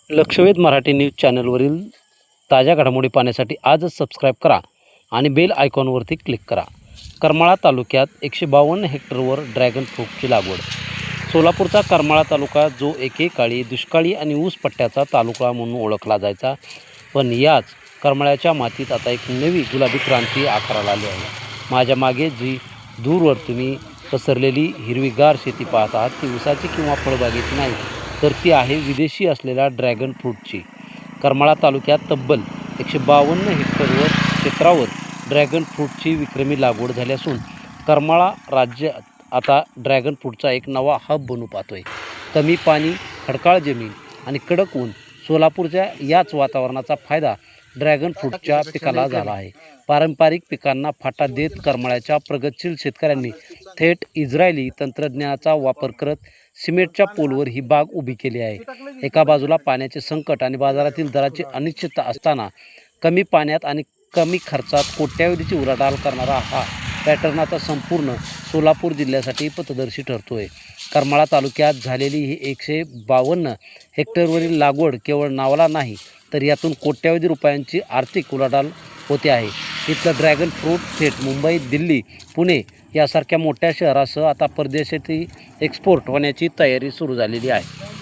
लक्षवेध Marathi news चॅनलवरील ताज्या घडामोडी पाहण्यासाठी आजच सबस्क्राईब करा आणि बेल आयकॉनवरती क्लिक करा। करमाळा तालुक्यात 152 हेक्टरवर ड्रॅगन फ्रूटची लागवड। सोलापूरचा करमाळा तालुका जो एकेकाळी दुष्काळी आणि ऊस पट्ट्याचा तालुका म्हणून ओळखला जायचा, पण याच करमाळ्याच्या मातीत आता एक नवी गुलाबी क्रांती आकाराला आली आहे। माझ्या मागे जी दूरवर तुम्ही पसरलेली हिरवीगार शेती पाहत आहात ती ऊसाची किंवा फळबागेची नाही, तर ती आहे विदेशी असलेल्या ड्रॅगन फ्रूटची। करमाळा तालुक्यात तब्बल 152 हेक्टरवर क्षेत्रावर ड्रॅगन फ्रूटची विक्रमी लागवड झाली असून करमाळा राज्यात आता ड्रॅगन फ्रूटचा एक नवा हब बनू पाहतोय। कमी पाणी, खडकाळ जमीन आणि कडक ऊन, सोलापूरच्या याच वातावरणाचा फायदा ड्रॅगन फ्रूटच्या पिकाला झाला आहे। पारंपरिक पिकांना फाटा देत करमाळ्याच्या प्रगतशील शेतकऱ्यांनी थेट इस्रायली तंत्रज्ञानाचा वापर करत सिमेंटच्या पोलवर ही बाग उभी केली आहे। एका बाजूला पाण्याचे संकट आणि बाजारातील दराची अनिश्चितता असताना कमी पाण्यात आणि कमी खर्चात कोट्यावधीची उलाढाल करणारा हा पॅटर्न आता संपूर्ण सोलापूर जिल्ह्यासाठी पथदर्शी ठरतोय। करमाळा तालुक्यात झालेली ही 152 हेक्टरवरील लागवड केवळ नावाला नाही, तर यातून कोट्यावधी रुपयांची आर्थिक उलाढाल होते आहे। इथलं ड्रॅगन फ्रूट थेट मुंबई, दिल्ली, पुणे यासारख्या मोठ्या शहरासह आता परदेशातही एक्सपोर्ट होण्याची तयारी सुरू झालेली आहे।